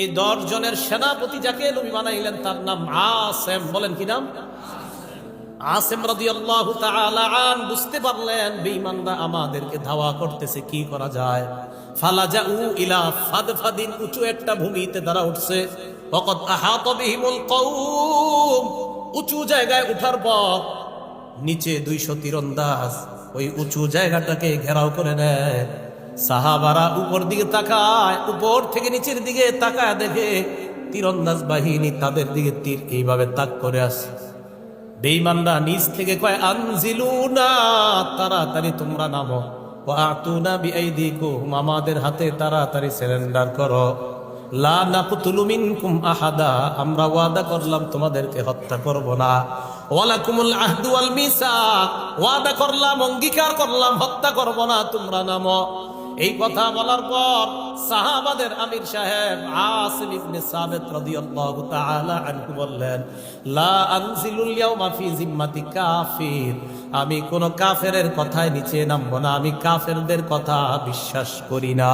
এই 10 জনের সেনাপতি যাকে নবী বানাইলেন তার নাম আসেম। বলেন কি নাম? আসেম রাদিয়াল্লাহু তাআলা আন বুঝতে পারলেন বেঈমানরা আমাদেরকে ধাওয়া করতেছে, কি করা যায়। ফালাজাউ ইলা ফাদফাদিন, উঁচু একটা ভূমিতে তারা উঠছে। ওয়াকাদ আহাতা বিহিমুল কওম, উঁচু জায়গায় উঠার পর নিচে 200 তীরন্দাজ ওই উঁচু জায়গাটাকে ঘেরাও করে নেয়। সাহাবারা উপর দিকে তাকায়, উপর থেকে নিচের দিকে তাকায়, দেখে তীরন্দাজ বাহিনী তাদের দিকে তীর এইভাবে তাক করে আসে। বেঈমানরা নিচ থেকে কয় আনজিলুনা, তাড়াতাড়ি তোমরা নামো। ওয়া আতুনা বিআইদিকুম, আমাদের হাতে তাড়াতাড়ি সারেন্ডার করো। লা নাকতুলু মিনকুম আহাদা, আমরা ওয়াদা করলাম তোমাদেরকে হত্যা করব না। ওয়ালাকুমুল আহদু ওয়াল মিসাক, ওয়াদা করলাম, অঙ্গীকার করলাম হত্যা করব না, তোমরা নামো। এই কথা বলার পর সাহাবাদের আমির সাহেব আসিম ইবনে সাবিত রাদিয়াল্লাহু তাআলা আনহু বললেন, লা আনজিলুল ইয়াউমা ফি জিম্মাতি কাফির, আমি কোন কাফেরের কথায় নিচে নামবো না, আমি কাফেরদের কথা বিশ্বাস করি না।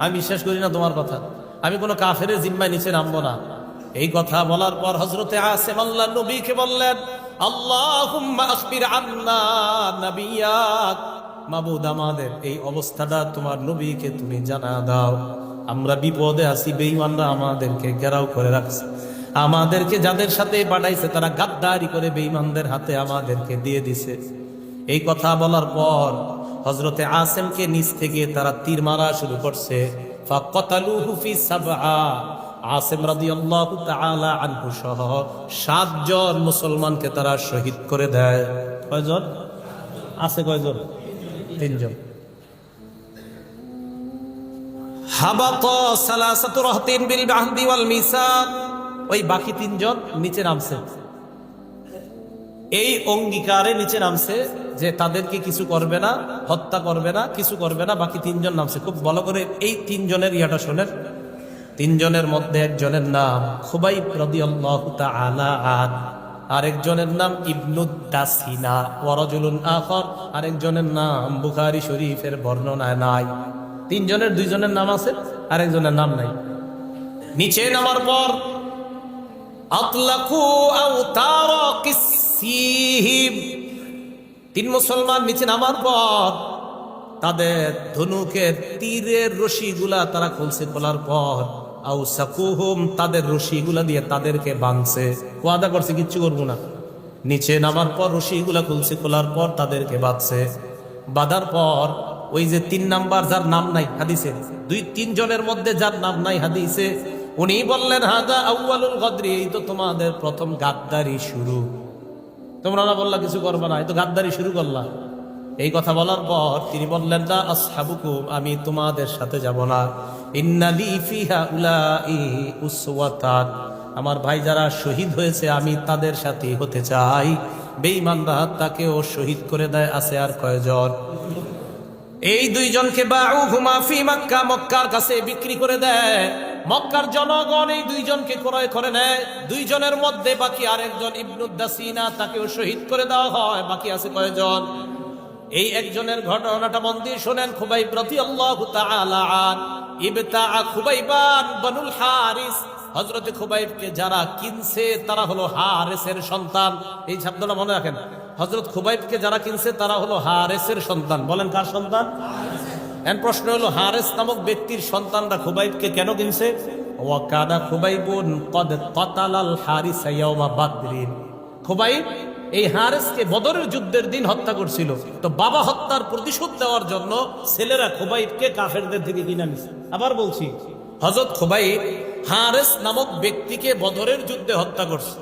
আমি বিশ্বাস করি না তোমার কথা, আমি কোন কাফেরের জিম্মায় নিচে নামবো না। এই কথা বলার পর হযরতে আসিম আল্লাহর নবীকে বললেন, আল্লাহুম্মা আখবির আন্না নাবিয়াক, মাবুদ আমাদের এই অবস্থাটা তোমার নবীকে তুমি জানা দাও। আমরা বিপদে আছি, বেঈমানরা আমাদেরকে ঘেরাও করে রাখছে, আমাদেরকে যাদের সাথে পাঠাইছে তারা গাদ্দারি করে বেঈমানদের হাতে আমাদেরকে দিয়ে দিছে। এই কথা বলার পর হযরতে আসিমকে নিচ থেকে তারা তীর মারা শুরু করছে। ফাকাতালুহু ফি সাবআ, আসিম রাদিয়াল্লাহু তাআলা আনহু সহ 7 জন মুসলমানকে তারা শহীদ করে দেয়। কয়জন আছে? কয়জন? 3 জন। হাবাতা সালাসাতু রাহতিন বিল বাহদি ওয়াল মিসাক, ওই বাকি 3 জন নিচে নামছে, এই অঙ্গীকারে নিচে নামছে যে তাদেরকে কিছু করবে না, হত্যা করবে না, কিছু করবে না। বাকি 3 জন নামছে। খুব ভালো করে এই 3 জনের ইয়াটা শোনেন। 3 জনের মধ্যে একজনের নাম খুবাইব রাদিয়াল্লাহু তাআলা আন, আরেকজনের নাম ইবনুদ দাসিনা, ওয়া রাজুলুন আখার, আরেকজনের নাম বুখারী শরীফের বর্ণনায় নাই। 3 জনের 2 জনের নাম আছে, আরেকজনের নাম নাই। নিচে নামার পর আতলাকু আওতারা কিসসিহিম, 3 মুসলমান নিচে নামার পর তাদের ধনুকের তীরের রশিগুলা তারা খুলছে। খোলার পর আও সাকুহুম, তাদের রশিগুলা দিয়ে তাদেরকে বাঁধছে। ওয়াদা করছে কিচ্ছু করবো না। নিচে নামার পর রশিগুলা খুলছে, খোলার পর তাদেরকে বাঁধছে। বাঁধার পর ওই যে 3 নাম্বার যার নাম নাই হাদিসে, 2-3 জনের মধ্যে যার নাম নাই হাদিসে, উনি বললেন হাদা আউয়ালুল গদরি, এই তো তোমাদের প্রথম গাদ্দারি শুরু। তোমরা না বললা কিছু করবে না, এই তো গাদ্দারি শুরু করলা। এই কথা বলার পর তিনি বললেন, না আসহাবুকুম, আমি তোমাদের সাথে যাব না। ইন্নালি ফিহা উলাই উসওয়াতান, আমার ভাই যারা শহীদ হয়েছে আমি তাদের সাথে হতে চাই। বেঈমানরা তাকেও শহীদ করে দেয়। আছে আর কয়জন? এই 2 জনকে বাউহুমা ফি মক্কা, মক্কার কাছে বিক্রি করে দেয়। মক্কার জনগণ এই 2 জনকে ক্রয় করে নেয়। 2 জনের মধ্যে বাকি আরেকজন ইবনুদ দাসিনা, তাকেও শহীদ করে দেওয়া হয়। বাকি আছে কয়জন? এই একজনের ঘটনাটা মন দিয়ে শোনেন। খুবাইব রাদিয়াল্লাহু তাআলা আন ইবতাআ খুবাইবান বানুল হারিস, হযরতে খুবাইবকে যারা কিনছে তারা হলো হারেসের সন্তান। এই শব্দটা মনে রাখেন, হযরত খুবাইবকে যারা কিনছে তারা হলো হারেসের সন্তান। বলেন কার সন্তান? এখন প্রশ্ন হলো, হারেস নামক ব্যক্তির সন্তানরা খুবাইবকে কেন কিনছে? ওয়া কানা খুবাইবুন ক্বাদ ক্বাতালাল হারিস ইয়াওমা বাদরিন, খুবাইব এই হারেসকে বদরের যুদ্ধের দিন হত্যা করছিল। তো বাবা হত্যার প্রতিশোধ দেওয়ার জন্য ছেলেরা খুবাইবকে কাফেরদের থেকে কিনে নিছে। আবার বলছি, হযরত খুবাইব হারেস নামক ব্যক্তিকে বদরের যুদ্ধে হত্যা করছে।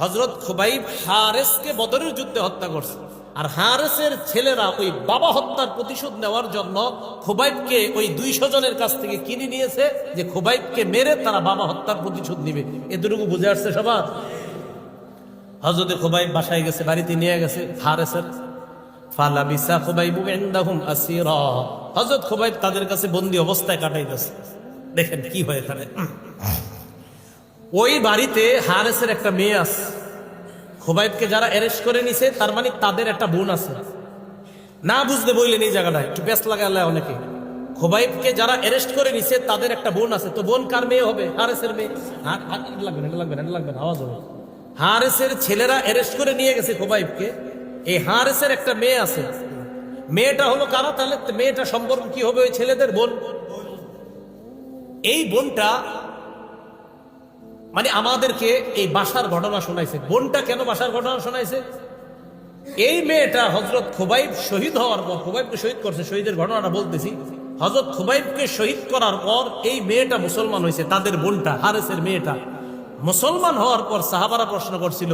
হযরত খুবাইব হারেসকে বদরের যুদ্ধে হত্যা করছে। আর হারেসের ছেলেরা ওই বাবা হত্যার প্রতিশোধ নেওয়ার জন্য খুবাইবকে ওই 200 জনের কাছ থেকে কিনে নিয়েছে, যে খুবাইবকে মেরে তারা বাবা হত্যার প্রতিশোধ নিবে। এতটুকু বুঝে আসছে সবার? হযরতে খুবাইব বাসায় গেছে, বাড়িতে নিয়ে গেছে হারেসের। ফালাবিসা খুবাইবু ইনদাহুম আসীরা, হযরত খুবাইব তাদের কাছে বন্দী অবস্থায় কাটাইতেছে। দেখেন কি হয় এখানে। ওই বাড়িতে হারেসের একটা মেয়ে আছে। খুবাইবকে যারা অ্যারেস্ট করে নিছে তার মানে তাদের একটা বোন আছে। না বুঝতে বললেন এই জায়গাটায় একটু ব্যস্ত লাগালে অনেকে। খোবাইবকে যারা অ্যারেস্ট করে নিছে তাদের একটা বোন আছে, তো বোন কার মেয়ে হবে? হারেসের মেয়ে। লাগবে না, আওয়াজ হবে। হারেসের ছেলেরা অ্যারেস্ট করে নিয়ে গেছে খোবাইবকে। এই হারেসের একটা মেয়ে আছে, মেয়েটা হলো কারা? তাহলে মেয়েটা সম্পর্ক কি হবে? ওই ছেলেদের বোন। এই বোনটা মানে আমাদেরকে এই বাসার ঘটনা শোনাইছে। বোনটা কেন বাসার ঘটনা শোনাইছে? এই মেয়েটা হযরত খুবাইব শহীদ হওয়ার পর, খুবাইবকে শহীদ করছে, শহীদের ঘটনাটা বলতেছি। হযরত খুবাইবকে শহীদ করার পর এই মেয়েটা মুসলমান হয়েছে, তাদের বোনটা হারেসের মেয়েটা মুসলমান হওয়ার পর সাহাবারা প্রশ্ন করছিল,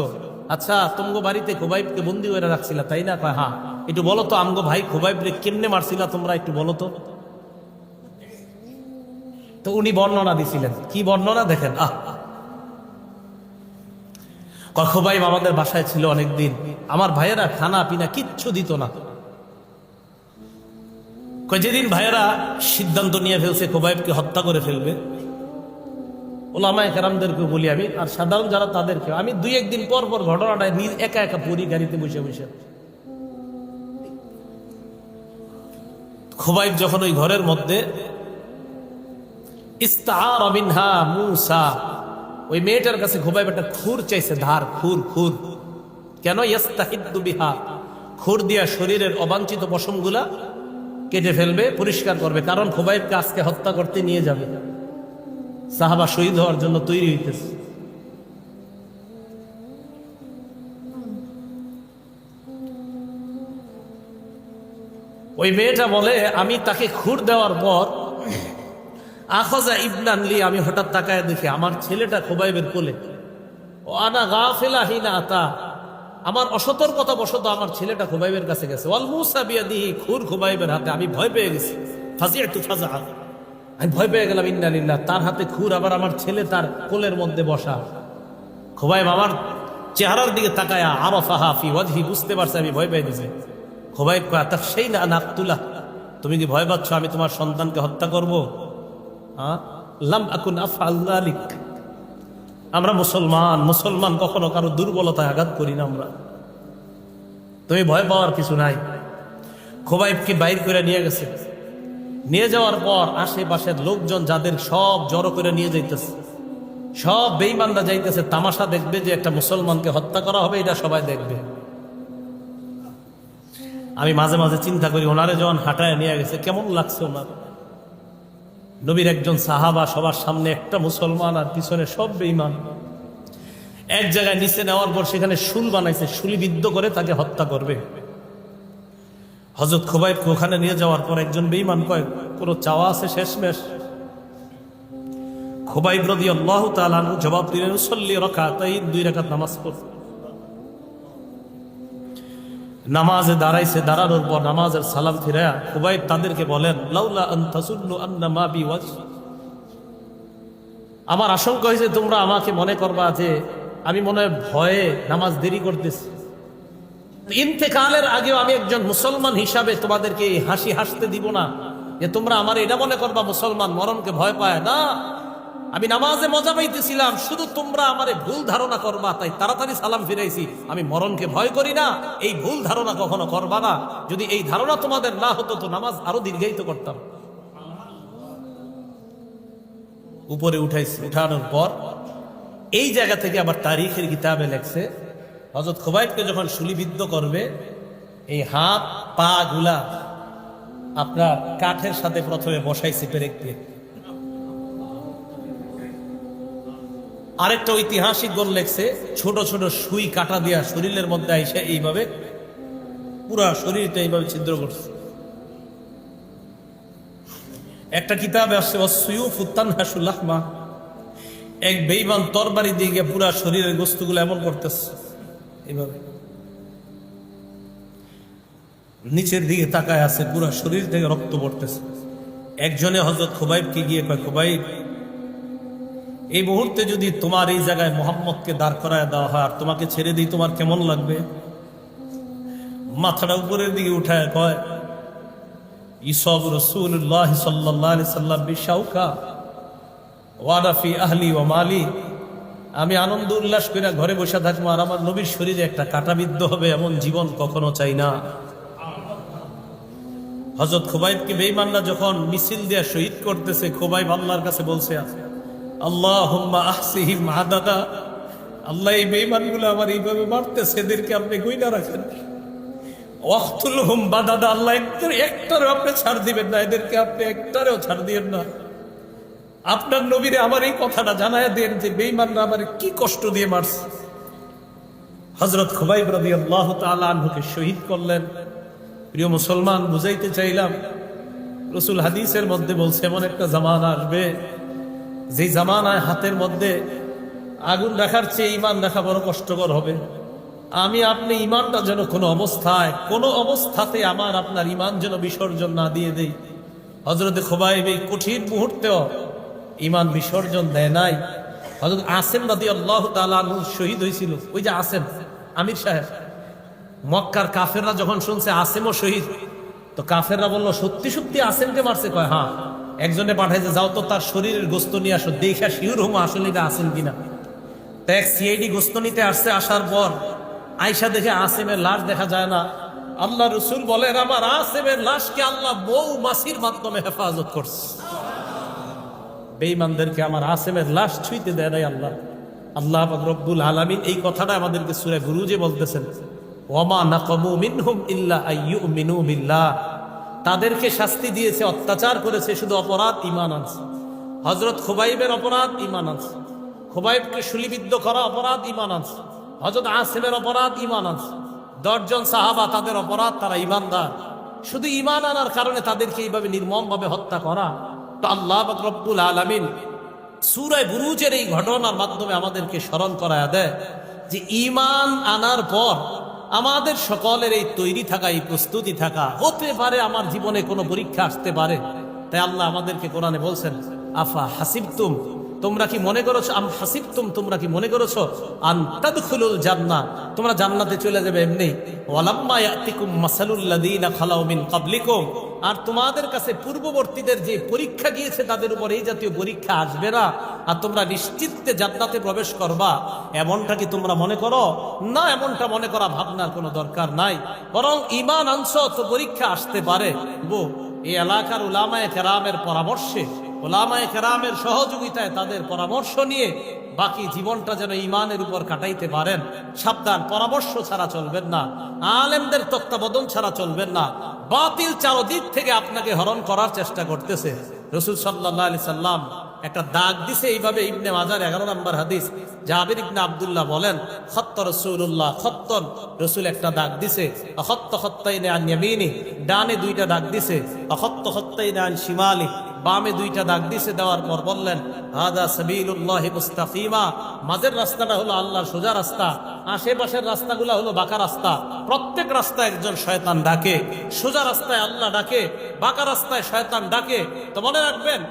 আচ্ছা তোমগো বাড়িতে খুবাইবকে বন্দি করে রাখছিলা তাই না? কয় হ্যাঁ। একটু বলো তো আমগো ভাই খুবাইবরে কেমনে মারছিলা তোমরা, একটু বলো তো। তো উনি বর্ণনা দিছিলেন। কি বর্ণনা দেখেন। খুবাইব আমাদের বাসায় ছিল অনেকদিন, আমার ভাইয়েরা খানা পিনা কিচ্ছু দিত না। যেদিন ভাইয়েরা সিদ্ধান্ত নিয়ে ফেলছে খুবাইবকে হত্যা করে ফেলবে, ওলামায়ে কেরামদেরকে বলি আমি, আর সাধারণ যারা তাদেরকে আমি, 2-1 দিন পর পর ঘটনাটা একা একা পড়ি গাড়িতে বসে বসে। খুবাইব যখন ওই ঘরের মধ্যে ইস্তাআরা মিনহা মূসা, ওই মেয়েটার কাছে খুবাইব একটা খুর চাইছে, ধার খুর। কেন? ইস্তাহিদ্দু বিহা, খুর দিয়া শরীরের অবাঞ্ছিত পশমগুলা কেটে ফেলবে, পরিষ্কার করবে, কারণ খুবাইবকে আজকে হত্যা করতে নিয়ে যাবে। সাহাবা শহীদ হওয়ার জন্য তৈরি হইতেছে। ওই মেয়েটা বলে, আমি তাকে খুর দেওয়ার পর আখাযা ইবনান লি, আমি হঠাৎ তাকায় দেখি আমার ছেলেটা খুবাইবের কোলে। ও আনা গাফিলা হিনা আতা, আমার অসতর্কতা বশত আমার ছেলেটা খুবাইবের কাছে গেছে। ওয়াল মূসা বিয়াদিহি, খুর খুবাইবের হাতে। আমি ভয় পেয়ে গেছি, ফাজিআতু ফাজআ, আমি ভয় পেয়ে গেলাম। ইন্না লিল্লাহ, তার হাতে খুর, আবার আমার ছেলে তার কোলের মধ্যে বসা। খুবাইব আমার চেহারার দিকে তাকায়া আরাফাহা ফি ওয়াজহি, বুঝতে পারছে আমি ভয় পেয়ে গেছি। খুবাইব কয় তাখশাইনা আন আকতুলা, তুমি কি ভয় পাচ্ছ আমি তোমার সন্তানকে হত্যা করব? লাম আকুন আফআল যালিক, আমরা মুসলমান কখনো কারো দুর্বলতায় আঘাত করি না আমরা, তুমি ভয় পাওয়ার কিছু নাই। খুবাইবকে বাইর করে নিয়ে গেছে। নিয়ে যাওয়ার পর আশেপাশের লোকজন যাদের সব জড়ো করে নিয়ে যাইতেছে, সব বেঈমানরা যাইতেছে তামাশা দেখবে, যে একটা মুসলমানকে হত্যা করা হবে, এটা সবাই দেখবে। আমি মাঝে মাঝে চিন্তা করি, ওনারে যখন হাঁটায় নিয়ে গেছে কেমন লাগছে ওনার। নবীর একজন সাহাবা, সবার সামনে একটা মুসলমান আর পিছনে সব বেঈমান। এক জায়গায় নিচে নেওয়ার পর সেখানে শুল বানাইছে, শুলিবিদ্ধ করে তাকে হত্যা করবে। হযরত খুবাইবকে ওখানে নিয়ে যাওয়ার পর একজন বেঈমান কয়, কোনো চাওয়া আছে শেষমেশ? খুবাইব রাদিয়াল্লাহু তাআলা আনহু জবাব দিলেন, উসাল্লি রাকাতাইন, 2 রাকাত নামাজ পড়। নামাজে দাঁড়াইছে, দাঁড়ানোর পর নামাজের সালাম ফিরায়া খুবাইব তাদেরকে বলেন, লাউলা আন তাসুন্নু আন্না মা বি ওয়াজ, আমার আশঙ্কা হয়েছে তোমরা আমাকে মনে করবা যে আমি মনে হয় ভয়ে নামাজ দেরি করতেছি। ইন্তেকালের আগেও আমি একজন মুসলমান হিসাবে তোমাদেরকে এই হাসি হাসতে দিব না, যে তোমরা আমার এটা মনে করবা মুসলমান মরণকে ভয় পায় না। আমি নামাজে মজা পাইতেছিলাম, শুধু তোমরা আমারে ভুল ধারণা করবা, তাই তাড়াতাড়ি সালাম ফিরাইছি। আমি মরণকে ভয় করি না, এই ভুল ধারণা কখনো করবা না। যদি এই ধারণা তোমাদের না হতো তো নামাজ আরো দীর্ঘায়িত করতাম। উপরে উঠাইছে, উঠানোর পর এই জায়গা থেকে আবার তারিখের কিতাবে লেখছে, হযরত খুবাইবকে যখন শুলিবিদ্ধ করবে, এই হাত পা গুলা আপনার কাঠের সাথে প্রথমে বসাইছে পেরেক দিয়ে। আরেকটা ঐতিহাসিক গণ লেখছে, ছোট ছোট সুই কাটা দিয়া শরীরের মধ্যে আইসা এইভাবে পুরা শরীরটা এইভাবে ছিদ্র করছে। একটা কিতাবে আসছে, ওয়াসসুয়ুফু তানহাসুল লাহমা, এক বেঈমান তরবারি দিয়ে গিয়ে পুরা শরীরের গোস্তগুলো এমন করতেছে, এইভাবে নিচের দিকে তাকায় আছে, পুরা শরীর থেকে রক্ত পড়তেছে। একজনে হযরত খুবাইবকে গিয়ে কয়, খুবাইব, এই মুহূর্তে যদি তোমার এই জায়গায় মুহাম্মদকে দাঁড় করায় দেওয়া হয় আর তোমাকে ছেড়ে দিই, তোমার কেমন লাগবে? মাথাটা উপরের দিকে উঠায় কয়, ইসাব রাসূলুল্লাহ সাল্লাল্লাহু আলাইহি সাল্লাম বিশাউকা ওয়া ফি আহলি ওয়া মালি, আমি আনন্দ উল্লাস করে ঘরে বসে থাকবো আর আমার নবীর শরীরে একটা কাঁটা বিদ্ধ হবে, এমন জীবন কখনো চাই না। হযরত খুবাইবকে বেঈমানরা যখন মিছিল দিয়ে শহীদ করতেছে, খুবাইব আল্লাহর কাছে বলছে, আল্লাহুম্মা আহসিহিম আদাদা, আল্লাহ এই বেঈমানগুলো আমার এইভাবে মারতেছে, এদেরকে আপনি গুইনা রাখেন। ওয়াকতুলহুম বাদাদা, আল্লাহ একটারও আপনি ছাড় দিবেন না, এদেরকে আপনি একটারও ছাড় দিবেন না। আপনার নবীরে আমার এই কথাটা জানায় দেন যে বেঈমানরা আমার কি কষ্ট দিয়ে মারছে। হযরত খুবাইব রাদিয়াল্লাহু তাআলা আনহুকে শহীদ করলেন। প্রিয় মুসলমান, বুঝাইতে চাইলাম, রাসূল হাদিসের মধ্যে বলছে এমন একটা জামানা আসবে যে জামানায় হাতের মধ্যে আগুন রাখার চেয়ে ঈমান রাখা বড় কষ্টকর হবে। আমি আপনি ঈমানটা যেন কোনো অবস্থাতে আমার আপনার ঈমান যেন বিসর্জন না দিয়ে দেই। হযরত খুবাইব এই কঠিন মুহূর্তেও ঈমান বিসর্জন দেয় নাই। হযরত আসেম রাদিয়াল্লাহু তাআলা আনহু শহীদ হয়েছিল। ওই যে আসেম আমির সাহেব, মক্কার কাফেররা যখন শুনছে আসেমও শহীদ, তো কাফেররা বললো সত্যি সত্যি আসেমকে মারছে? কয় হ্যাঁ। একজনে পাঠাইছে, যাও তো তার শরীরের গোস্ত নিয়ে আসো, দেখা শিওর হুম আসলে এটা আসেম কিনা। তো এক সিআইডি গোস্ত নিতে আসছে, আসার পর আয়সা দেখে আসেমের লাশ দেখা যায় না। আল্লাহ রসুল বলেন আমার আসেমের লাশকে আল্লাহ মৌমাছির মাধ্যমে হেফাজত করছে। বেঈমানদেরকে আমার আসেমের লাশ ছুঁইতে দেয় নাই আল্লাহ। আল্লাহ রব্বুল আলামিন এই কথাটা আমাদেরকে সূরা বুরুজে বলতেছেন, ওয়ামা নাকামু মিনহুম ইল্লা আইয়ুমিনু বিল্লাহ। তাদেরকে শাস্তি দিয়েছে, অত্যাচার করেছে, শুধু অপরাধ ঈমান আনছে। হযরত খুবাইবের অপরাধ ঈমান আনছে, খুবাইবকে শুলিবিদ্ধ করা অপরাধ ঈমান আনছে। হযরত আসেমের অপরাধ ঈমান আনছে। 10 জন সাহাবা তাদের অপরাধ, তারা ঈমানদার, শুধু ঈমান আনার কারণে তাদেরকে এইভাবে নির্মমভাবে হত্যা করা। তো আল্লাহ পাক রব্বুল আলামিন সূরা বুরুজের এই ঘটনার মাধ্যমে আমাদেরকে স্মরণ করায়া দেয় যে ঈমান আনার পর আমাদের সকলের এই তৈরি থাকা, এই প্রস্তুতি থাকা, হতে পারে আমার জীবনে কোনো পরীক্ষা আসতে পারে। তাই আল্লাহ আমাদেরকে কোরআনে বলছেন, আফা হাসিবতুম, তোমরা কি মনে করেছো, আম হাসিবতুম, তোমরা কি মনে করেছো, আন তাদখুলুল জান্নাহ, তোমরা জান্নাতে চলে যাবে এমনি। ওয়ালাম্মা ইয়াতিকুম মাসালুল লাযীনা খালাউ মিন ক্বাবলিকুম, আর তোমাদের কাছে পূর্ববর্তীদের যে পরীক্ষা গিয়েছে তাদের উপর এই জাতীয় পরীক্ষা আসবে না, আর তোমরা নিশ্চিন্তে জান্নাতে প্রবেশ করবা, এমনটা কি তোমরা মনে করো? না, এমনটা মনে করা ভাবনার কোনো দরকার নাই। বরং ঈমান আনছো তো পরীক্ষা আসতে পারে। এই এলাকার উলামায়ে কেরামের পরামর্শে, উলামায়ে কেরামের সহযোগিতায়, তাদের পরামর্শ নিয়ে বাকি জীবনটা যেন ঈমানের উপর কাটাইতে পারেন। সাবধান, পরামর্শ ছাড়া চলবেন না, আলেমদের তত্ত্বাবধান ছাড়া চলবেন না। বাতিল চারদিক থেকে আপনাকে হরণ করার চেষ্টা করতেছে। রাসূল সাল্লাল্লাহু আলাইহি সাল্লাম একটা দাগ দিছে এইভাবে, ইবনে মাজার 11 নম্বর হাদিস, জাবির ইবনে আব্দুল্লাহ বলেন, খত্ত রাসূলুল্লাহ খত্তন, রাসূল একটা দাগ দিছে, খত্ত খত্তাইনে আন ইয়ামিনি, ডানে 2টা দাগ দিছে, খত্ত খত্তাইনে আন শিমালি, বামে 2টা দাগ দিছে। দেওয়ার পর বললেন, হাদা সাবিলুল্লাহি মুস্তাকিমা, মাঝের রাস্তাটা হলো আল্লাহর সোজা রাস্তা, আশেপাশের রাস্তাগুলো হলো বাঁকা রাস্তা। প্রত্যেক রাস্তায় একজন শয়তান ডাকে, সোজা রাস্তায় আল্লাহ ডাকে, বাঁকা রাস্তায় শয়তান ডাকে। তো মনে রাখবেন,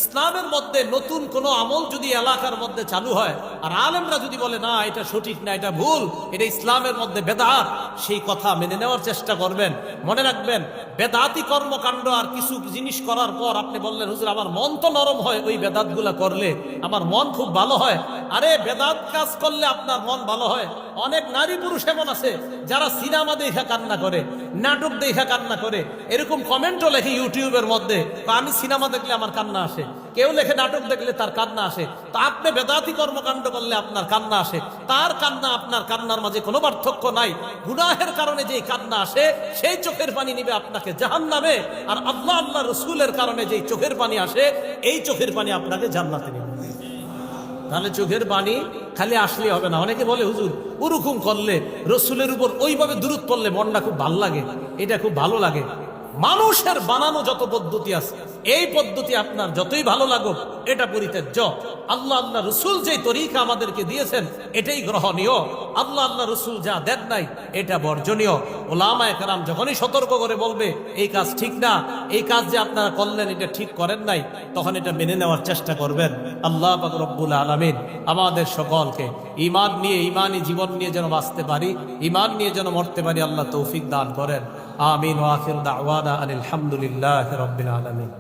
ইসলামের মধ্যে নতুন কোনো আমল যদি এলাকার মধ্যে চালু হয় আর আলেমরা যদি বলে না এটা সঠিক না, এটা ভুল, এটা ইসলামের মধ্যে বেদাত, সেই কথা মেনে নেওয়ার চেষ্টা করবেন। মনে রাখবেন, বেদাতি কর্মকাণ্ড আর কিছু জিনিস করার পর আপনি বললেন, হুজুর আমার মন তো নরম হয় ওই বেদাতগুলা করলে, আমার মন খুব ভালো হয়। আরে বেদাত কাজ করলে আপনার মন ভালো হয়। অনেক নারী পুরুষ এমন আছে যারা সিনেমা দেখা কান্না করে, নাটক দেখা কান্না করে, এরকম কমেন্টও লেখে ইউটিউবের মধ্যে, আমি সিনেমা দেখলে আমার কান্না আসে, কেউ লেখে নাটক দেখলে তার কান্না আসে। তা আপনি বেদাতি কর্মকাণ্ড করলে আপনার কান্না আসে, তার কান্না আপনার কান্নার মাঝে কোনো পার্থক্য নাই। গুনাহের কারণে যে কান্না আসে সেই চোখের পানি নিবে আপনাকে জাহান্নামে, আর আল্লাহ আল্লাহ রসুলের কারণে যে চোখের পানি আসে এই চোখের পানি আপনাকে জান্নাতে নিবে। তাহলে চোখের পানি খালি আসলে হবে না। অনেকে বলে হুজুর ওরকম করলে, রসুলের উপর ওইভাবে দুরূদ পড়লে মনটা খুব ভালো লাগে, এটা খুব ভালো লাগে। মানুষের বানানো যত পদ্ধতি আছে, এই পদ্ধতি আপনার যতই ভালো লাগুক এটা পরিত্যাজ্য। আল্লাহ আল্লাহ রসুল যে তরিকা আমাদেরকে দিয়েছেন এটাই গ্রহণীয়। আল্লাহ আল্লাহ রসুল যা দেন নাই এটা বর্জনীয়। ওলামায়ে কেরাম যখনই সতর্ক করে বলবে এই কাজ ঠিক না, এই কাজ যে আপনারা করলেন এটা ঠিক করেন নাই, তখন এটা মেনে নেওয়ার চেষ্টা করবেন। আল্লাহ পাক রব্বুল আলামিন আমাদের সকলকে ঈমান নিয়ে, ঈমানি জীবন নিয়ে যেন বাঁচতে পারি, ঈমান নিয়ে যেন মরতে পারি, আল্লাহ তৌফিক দান করেন। আমিন ওয়া আখির দাওয়ানা আলহামদুলিল্লাহি রাব্বিল আলামিন।